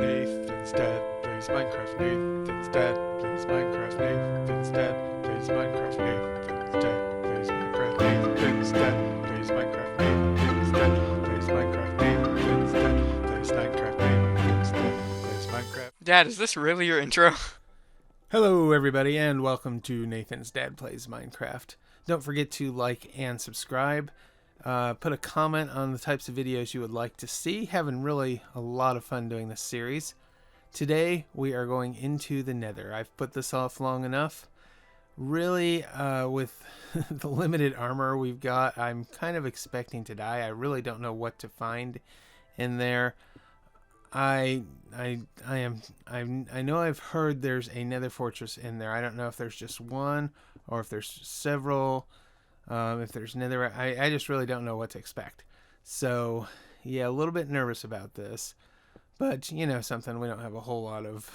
Nathan's dead, plays Minecraft. Nathan's dead, plays Minecraft. Nathan's dead, plays Minecraft. Nathan's dead, plays Minecraft. Nathan's dead, plays Minecraft. Nathan's dead, plays Minecraft. Nathan's dead, plays Minecraft. Nathan's dead, plays Minecraft. Dad, is this really your intro? Hello, everybody, and welcome to Nathan's Dad Plays Minecraft. Don't forget to like and subscribe. Put a comment on the types of videos you would like to see. Having really a lot of fun doing this series. Today, we are going into the Nether. I've put this off long enough. Really, with the limited armor we've got, I'm kind of expecting to die. I really don't know what to find in there. I know I've heard there's a nether fortress in there. I don't know if there's just one or if there's several. If there's nether, I just really don't know what to expect. So yeah, a little bit nervous about this, but you know something, we don't have a whole lot of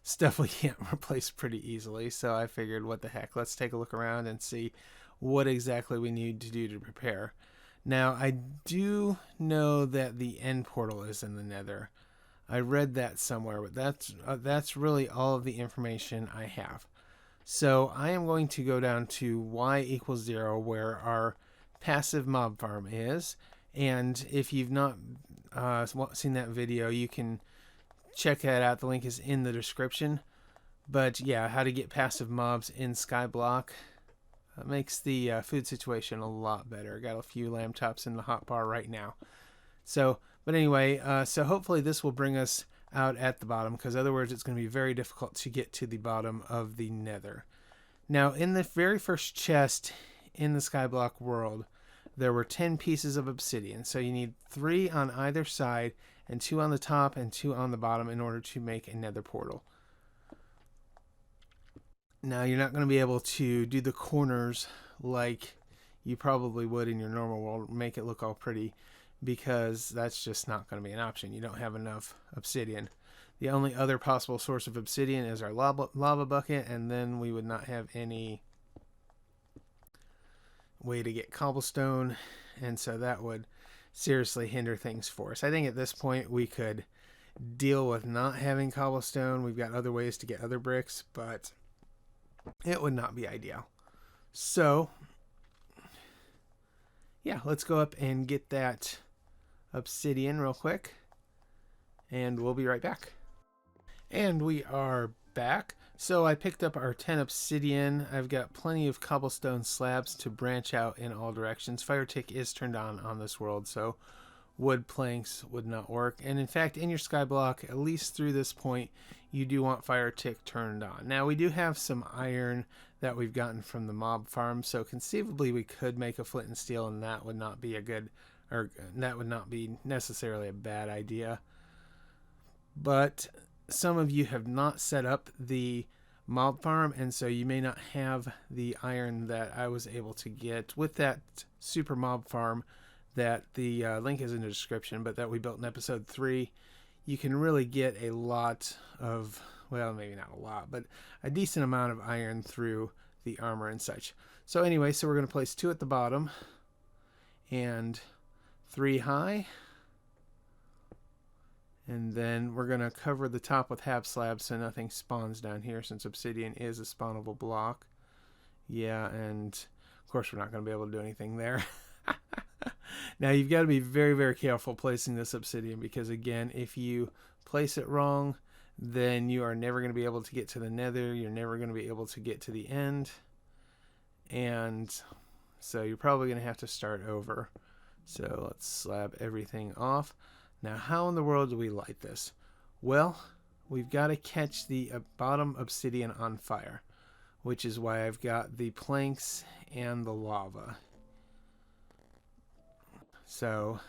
stuff we can't replace pretty easily. So I figured, what the heck? Let's take a look around and see what exactly we need to do to prepare. Now I do know that the end portal is in the Nether. I read that somewhere, but that's really all of the information I have. So I am going to go down to y=0, where our passive mob farm is. And if you've not seen that video, you can check that out. The link is in the description. But yeah, how to get passive mobs in Skyblock makes the food situation a lot better. Got a few lamb chops in the hotbar right now. But anyway, so hopefully this will bring us out at the bottom, because otherwise it's going to be very difficult to get to the bottom of the Nether. Now, in the very first chest in the Skyblock world, there were 10 pieces of obsidian. So you need 3 on either side, and 2 on the top and 2 on the bottom in order to make a Nether portal. Now, you're not going to be able to do the corners like you probably would in your normal world, make it look all pretty, because that's just not going to be an option. You don't have enough obsidian. The only other possible source of obsidian is our lava bucket, and then we would not have any way to get cobblestone, and so that would seriously hinder things for us. I think at this point we could deal with not having cobblestone. We've got other ways to get other bricks, but it would not be ideal. So yeah, let's go up and get that obsidian real quick, and we'll be right back. And we are back. So I picked up our 10 obsidian. I've got plenty of cobblestone slabs to branch out in all directions. Fire tick is turned on this world, so wood planks would not work. And in fact, in your skyblock, at least through this point, you do want fire tick turned on. Now we do have some iron that we've gotten from the mob farm, so conceivably we could make a flint and steel, and that would not be a good, or that would not be necessarily a bad idea. But some of you have not set up the mob farm, and so you may not have the iron that I was able to get with that super mob farm that the link is in the description, but that we built in episode 3. You can really get a lot of, well, maybe not a lot, but a decent amount of iron through the armor and such. So anyway, so we're going to place 2 at the bottom and 3 high. And then we're going to cover the top with half slabs so nothing spawns down here, since obsidian is a spawnable block. Yeah, and of course we're not going to be able to do anything there. Now you've got to be very, very careful placing this obsidian, because again, if you place it wrong, then you are never going to be able to get to the Nether. You're never going to be able to get to the end. And so you're probably going to have to start over. So let's slab everything off. Now, how in the world do we light this? Well, we've got to catch the bottom obsidian on fire, which is why I've got the planks and the lava. So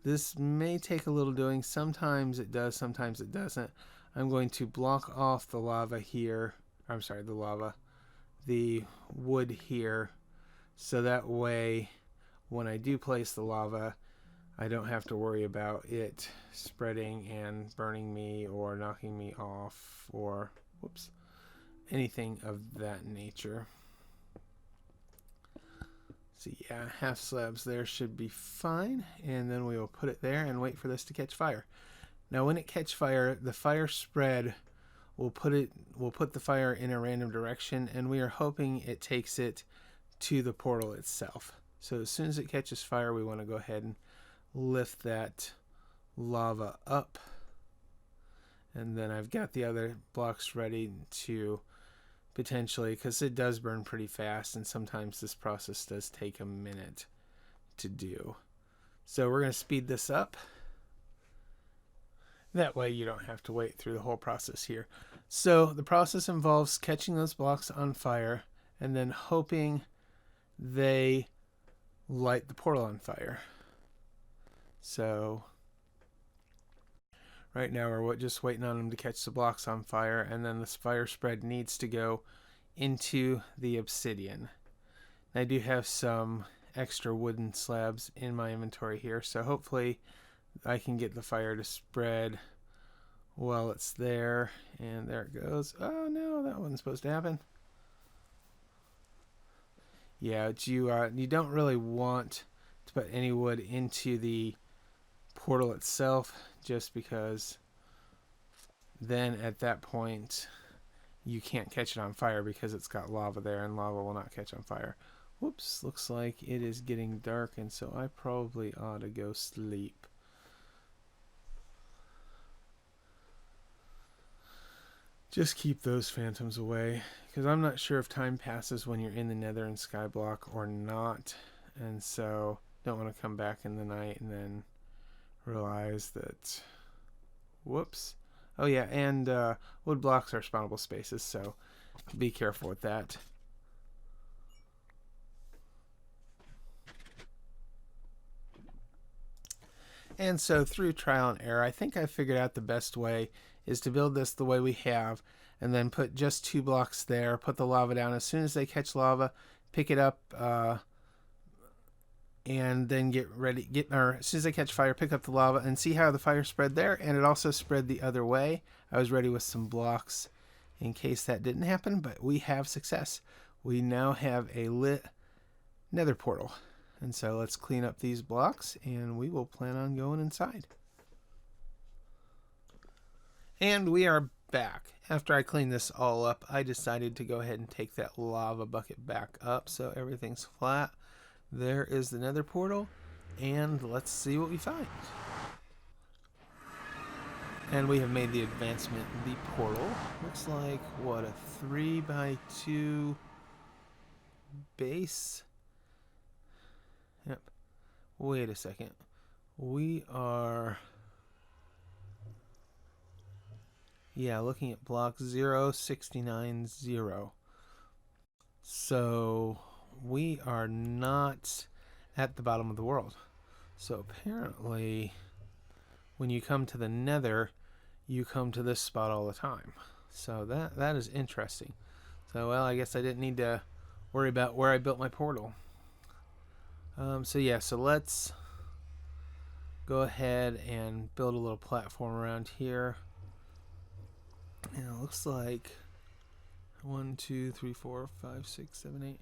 this may take a little doing. Sometimes it does, sometimes it doesn't. I'm going to block off the lava here. The wood here, so that way when I do place the lava, I don't have to worry about it spreading and burning me or knocking me off or anything of that nature. So yeah, half slabs there should be fine, and then we will put it there and wait for this to catch fire. Now when it catch fire, the fire spread will put the fire in a random direction, and we are hoping it takes it to the portal itself. So as soon as it catches fire, we want to go ahead and lift that lava up. And then I've got the other blocks ready to potentially, because it does burn pretty fast, and sometimes this process does take a minute to do. So we're going to speed this up. That way you don't have to wait through the whole process here. So the process involves catching those blocks on fire and then hoping they light the portal on fire. So right now we're just waiting on them to catch the blocks on fire, and then this fire spread needs to go into the obsidian. I do have some extra wooden slabs in my inventory here, so hopefully I can get the fire to spread while it's there. And there it goes. Oh no, that wasn't supposed to happen. Yeah, you don't really want to put any wood into the portal itself, just because then at that point you can't catch it on fire because it's got lava there, and lava will not catch on fire. Whoops, looks like it is getting dark, and so I probably ought to go sleep. Just keep those phantoms away, because I'm not sure if time passes when you're in the Nether and Skyblock or not, and so don't want to come back in the night and then realize that, whoops. Oh yeah, and wood blocks are spawnable spaces, so be careful with that. And so through trial and error, I think I figured out the best way is to build this the way we have, and then put just 2 blocks there, put the lava down. As soon as they catch lava, pick it up, and then as soon as they catch fire, pick up the lava, and see how the fire spread there, and it also spread the other way. I was ready with some blocks in case that didn't happen, but we have success. We now have a lit Nether portal. And so let's clean up these blocks, and we will plan on going inside. And we are back. After I cleaned this all up, I decided to go ahead and take that lava bucket back up so everything's flat. There is the Nether portal, and let's see what we find. And we have made the advancement. The portal looks like, what, a 3x2 base? Yep. Wait a second. We are... yeah, looking at block 0690. So we are not at the bottom of the world. So apparently when you come to the Nether, you come to this spot all the time. So that is interesting. So, well, I guess I didn't need to worry about where I built my portal. So yeah, so let's go ahead and build a little platform around here. And it looks like 1, 2, 3, 4, 5, 6, 7,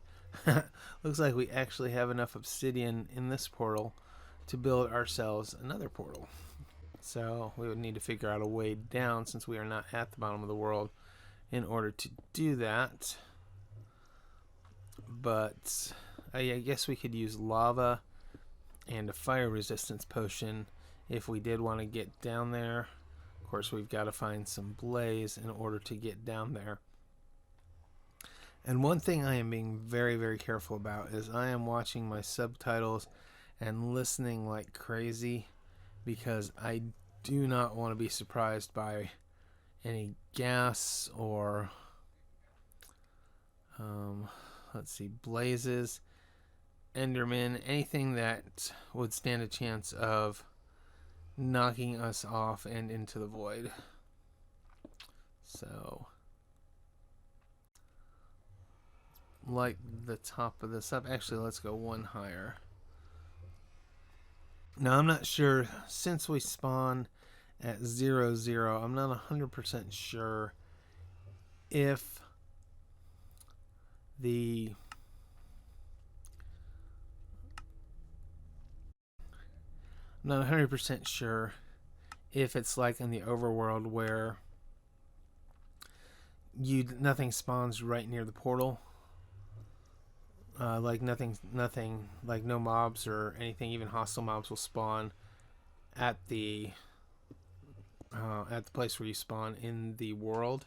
8. Looks like we actually have enough obsidian in this portal to build ourselves another portal. So we would need to figure out a way down, since we are not at the bottom of the world, in order to do that. But I guess we could use lava and a fire resistance potion if we did want to get down there. Of course, we've got to find some blaze in order to get down there. And one thing I am being very, very careful about is I am watching my subtitles and listening like crazy, because I do not want to be surprised by any gas or let's see, blazes, endermen, anything that would stand a chance of knocking us off and into the void. So light the top of this up. Actually, let's go one higher. Now, I'm not sure, since we spawn at 0, 0, I'm not 100% sure if I'm not 100% sure if it's like in the overworld where nothing spawns right near the portal. Like nothing, like no mobs or anything, even hostile mobs will spawn at the place where you spawn in the world,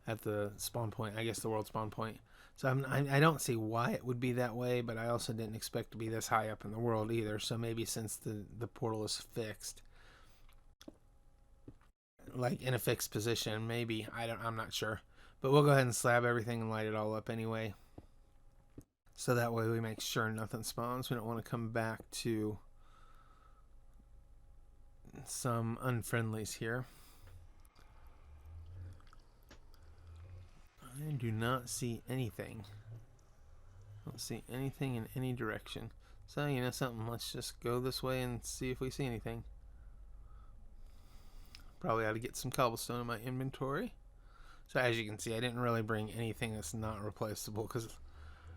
at the spawn point. I guess the world spawn point. So I don't see why it would be that way, but I also didn't expect to be this high up in the world either. So maybe since the portal is fixed, like in a fixed position, maybe I'm not sure. But we'll go ahead and slab everything and light it all up anyway. So that way we make sure nothing spawns. We don't want to come back to some unfriendlies here. I do not see anything. I don't see anything in any direction. So, you know something, let's just go this way and see if we see anything. Probably ought to get some cobblestone in my inventory. So as you can see, I didn't really bring anything that's not replaceable because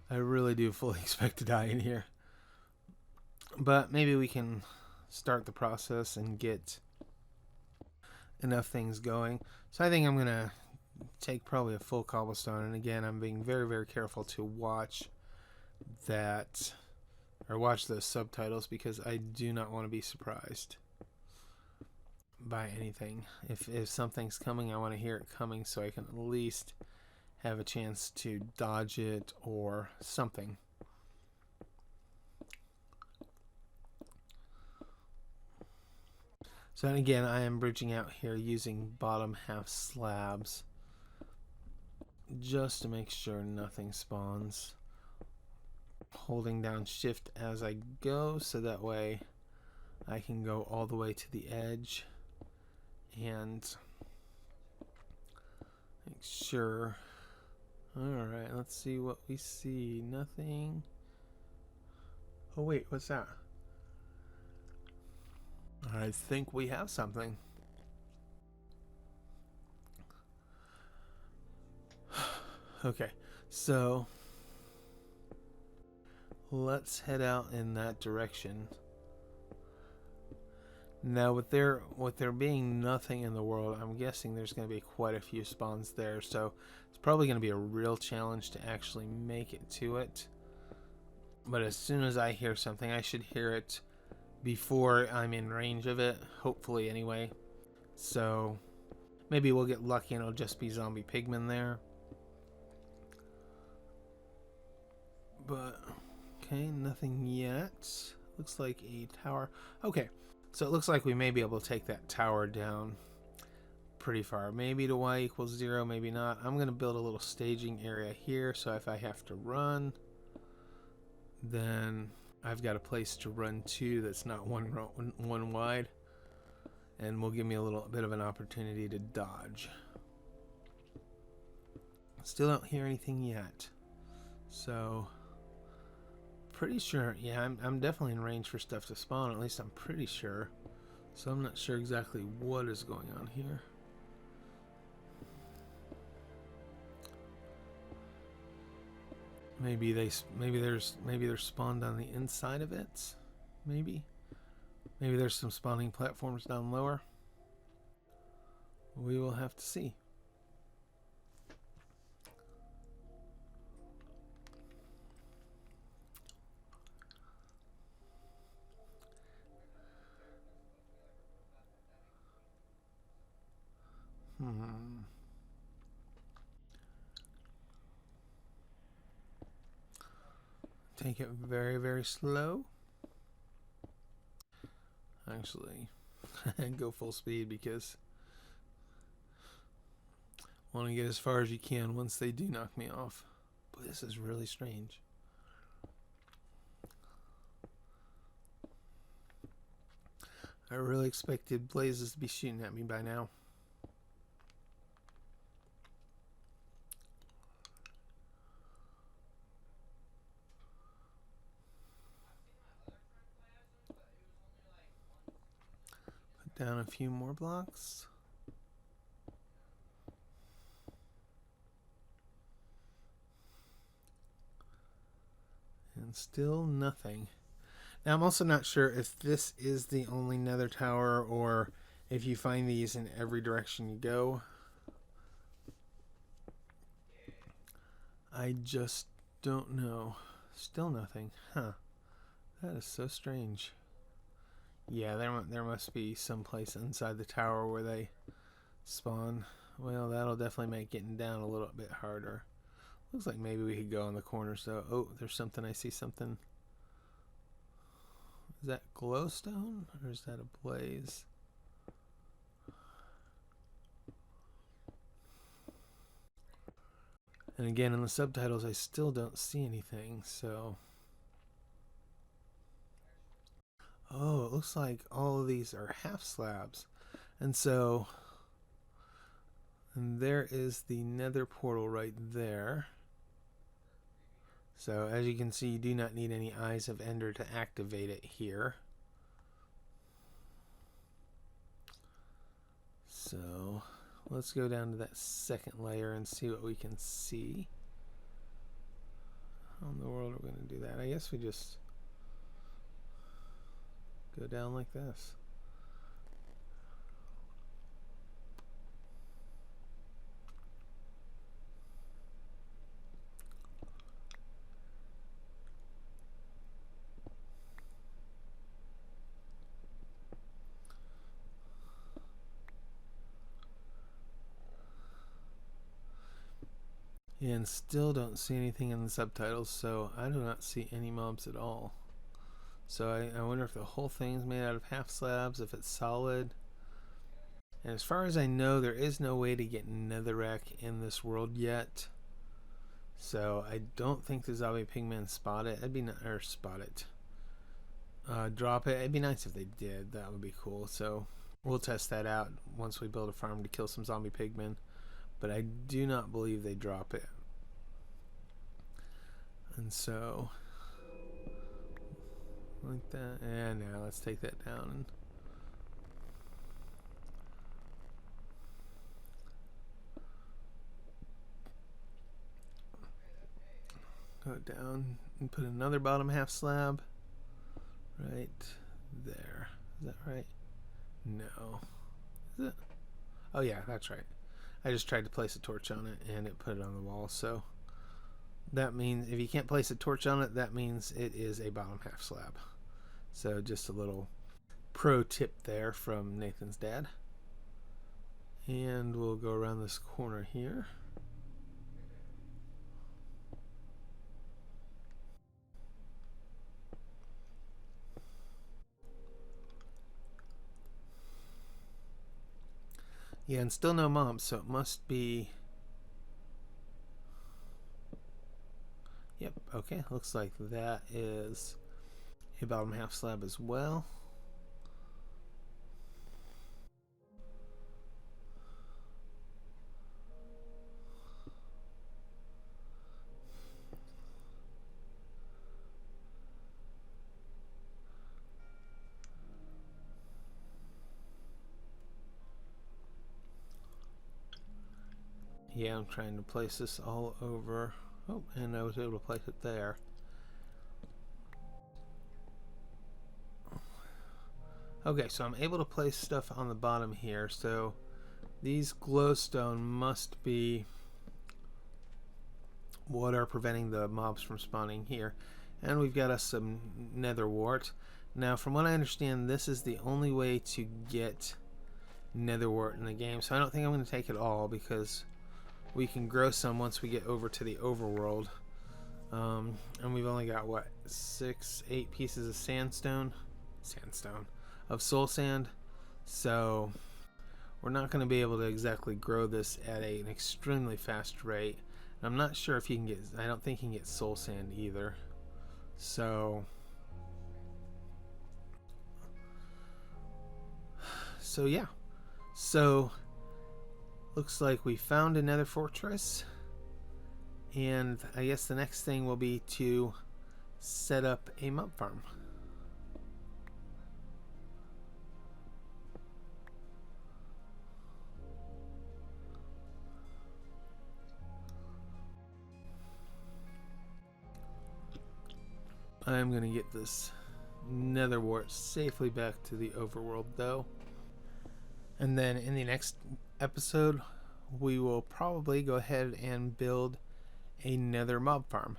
I really do fully expect to die in here. But maybe we can start the process and get enough things going. So I think I'm going to take probably a full cobblestone. And again, I'm being very, very careful to watch that, or watch those subtitles, because I do not want to be surprised by anything. If something's coming, I want to hear it coming so I can at least have a chance to dodge it or something. So again, I am bridging out here using bottom half slabs just to make sure nothing spawns. Holding down shift as I go so that way I can go all the way to the edge and make sure. Alright, let's see what we see. Nothing. Oh wait, what's that? I think we have something. Okay, so let's head out in that direction. Now with there being nothing in the world, I'm guessing there's going to be quite a few spawns there, so it's probably going to be a real challenge to actually make it to it. But as soon as I hear something, I should hear it before I'm in range of it, hopefully anyway. So maybe we'll get lucky and it'll just be zombie pigmen there. But okay, nothing yet. Looks like a tower. Okay, so it looks like we may be able to take that tower down pretty far. Maybe to y equals 0, maybe not. I'm going to build a little staging area here, so if I have to run, then I've got a place to run to that's not one wide, and will give me a little bit of an opportunity to dodge. Still don't hear anything yet, so pretty sure, yeah, I'm definitely in range for stuff to spawn, at least I'm pretty sure. So I'm not sure exactly what is going on here. Maybe they're spawned on the inside of it. Maybe there's some spawning platforms down lower. We will have to see. Take it very, very slow. Actually, go full speed because I want to get as far as you can once they do knock me off. But this is really strange. I really expected blazes to be shooting at me by now. Put down a few more blocks. And still nothing. Now I'm also not sure if this is the only nether tower or if you find these in every direction you go. I just don't know. Still nothing. Huh. That is so strange. Yeah, there must be some place inside the tower where they spawn. Well, that'll definitely make getting down a little bit harder. Looks like maybe we could go on the corners though. Oh, there's something. I see something. Is that glowstone or is that a blaze? And again, in the subtitles, I still don't see anything, so... Oh, it looks like all of these are half slabs. And so... And there is the Nether Portal right there. So, as you can see, you do not need any Eyes of Ender to activate it here. So... Let's go down to that second layer and see what we can see. How in the world are we going to do that? I guess we just go down like this. And still don't see anything in the subtitles, so I do not see any mobs at all. So I wonder if the whole thing's made out of half slabs, if it's solid. And as far as I know, there is no way to get netherrack in this world yet. So I don't think the zombie pigmen spot it. Drop it. It'd be nice if they did. That would be cool. So we'll test that out once we build a farm to kill some zombie pigmen. But I do not believe they drop it. And so, like that. And now let's take that down. Go down and put another bottom half slab right there. Is that right? No. Is it? Oh yeah, that's right. I just tried to place a torch on it and it put it on the wall. So that means if you can't place a torch on it, that means it is a bottom half slab. So just a little pro tip there from Nathan's dad. And we'll go around this corner here. Yeah, and still no mobs, so it must be... Yep, okay, looks like that is a bottom half slab as well. Yeah, I'm trying to place this all over. Oh, and I was able to place it there. Okay, so I'm able to place stuff on the bottom here. So these glowstone must be what are preventing the mobs from spawning here. And we've got us some nether wart. Now, from what I understand, this is the only way to get nether wart in the game. So I don't think I'm going to take it all because we can grow some once we get over to the overworld. And we've only got, what, 8 pieces of sandstone of soul sand. So we're not going to be able to exactly grow this at an extremely fast rate. And I'm not sure if you can get, I don't think you can get soul sand either. So yeah. So looks like we found another fortress, and I guess the next thing will be to set up a mob farm. I'm gonna get this nether wart safely back to the overworld though. And then in the next episode, we will probably go ahead and build a nether mob farm.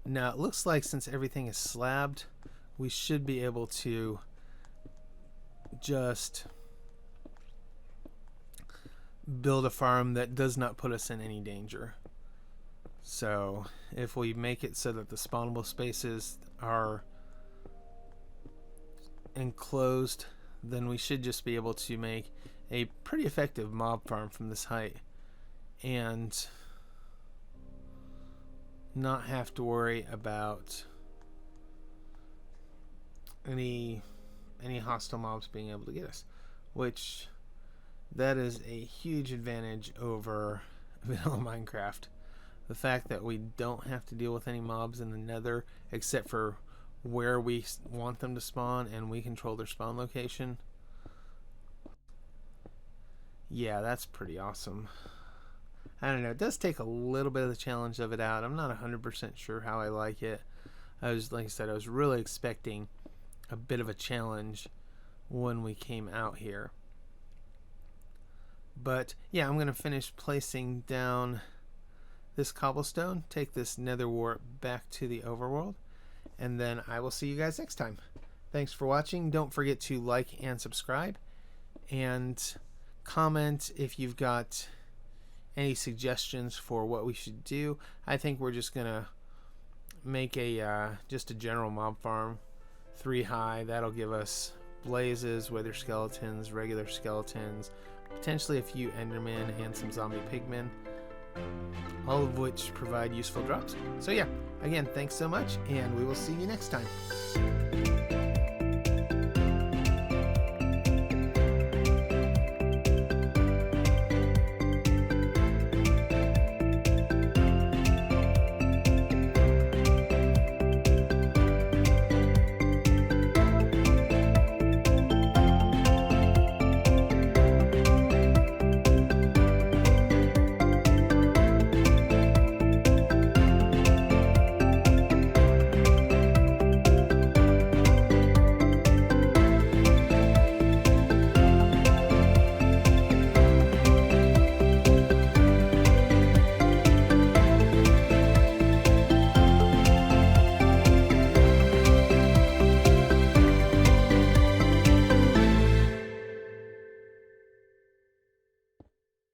Now, it looks like since everything is slabbed, we should be able to just build a farm that does not put us in any danger. So if we make it so that the spawnable spaces are enclosed, then we should just be able to make a pretty effective mob farm from this height and not have to worry about any hostile mobs being able to get us, which that is a huge advantage over vanilla Minecraft. The fact that we don't have to deal with any mobs in the nether except for where we want them to spawn, and we control their spawn location. Yeah, that's pretty awesome. I don't know, it does take a little bit of the challenge of it out. I'm not 100% sure how I like it. Like I said, I was really expecting a bit of a challenge when we came out here. But yeah, I'm going to finish placing down this cobblestone, take this nether wart back to the overworld, and then I will see you guys next time. Thanks for watching. Don't forget to like and subscribe, and comment if you've got any suggestions for what we should do. I think we're just gonna make a just a general mob farm, 3 high. That'll give us blazes, wither skeletons, regular skeletons, potentially a few endermen and some zombie pigmen, all of which provide useful drops. So yeah, again, thanks so much, and we will see you next time.